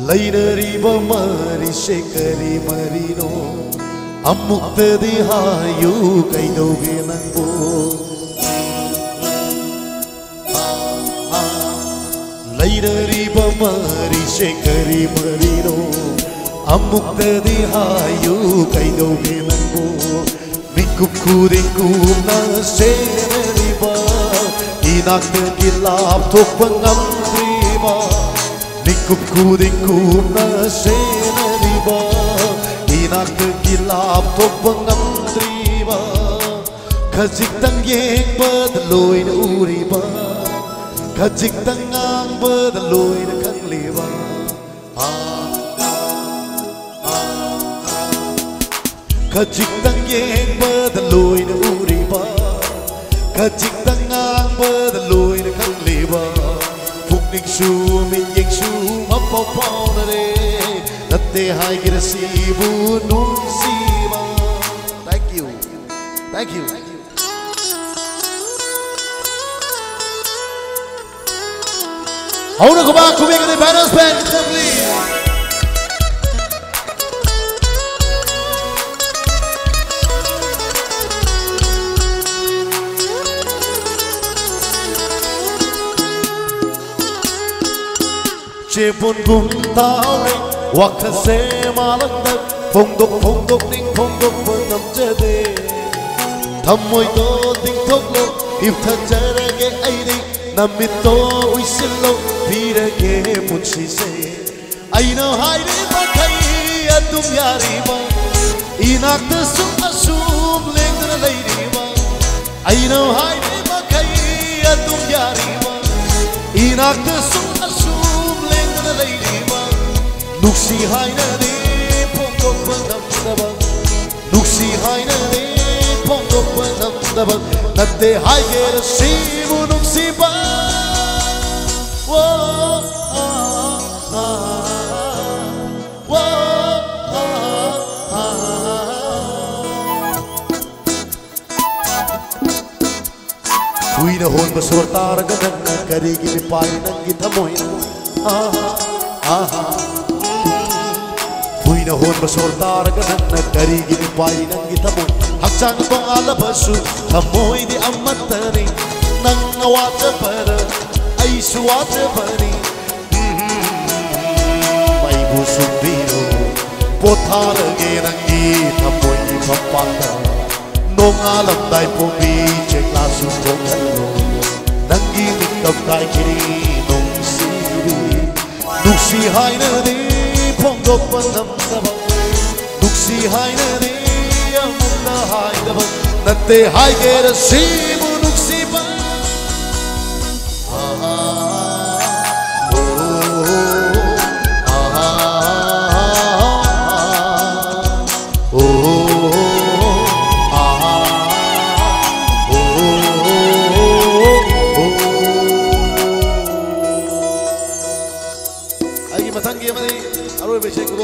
Lainariba mari shekari marino Amuktadi hayu kaidoge nangbo Lainariba mari shekari marino Amuktadi hayu kaidoge nangbo Mikukudinku na senariba Inakta kilap tokpangamtriba Nikupkudingkum na senariba Inakta kilap tokpangamtriba Kajiktang yengbad loy na uriba Kajiktang angbad loy na kangliba Kajiktang yengbad loy na uriba Kajiktang angbad loy na kangliba Pukning shu min yeng shu mapau pau na re Natte hai gira sibu nung siba. Thank you. Thank you. Hauna ko ba kumega ni Banner Band please. Chepon gum tao re wakase malanda phongdok ning phongdok nam chade thammoi to ting thok lo if tha charage ai ri namit to uisilo pirage munchi se ai no hai re bakai atum yari ba inak ta sum leng na lai ri ba ai no hai re bakai atum yari ba inak ta sum Nuksi haina de pongok bandam dabang Nuksi haina de pongok bandam dabang Natte hai gera simu nuksi ba Kuina hon basur taraga nanna karigi ni pai nangi thamoina Kuina hon basur taraga nanna karigi ni pai nangi thamoina Hakchang tong ala basu thamoi di amatani Nanga wacha para aisu wacha pani Mai busu biro potharage nangi thamoi di papata Nong alam dai pomi chekla su tongalo Nangi mikap kai kiri nong siri Nuksi haina de pongok bandam dabang Nuksi haina de amuna hai dabang Natte hai gera simu nuksi ba Matanggi amani aroi beshe ko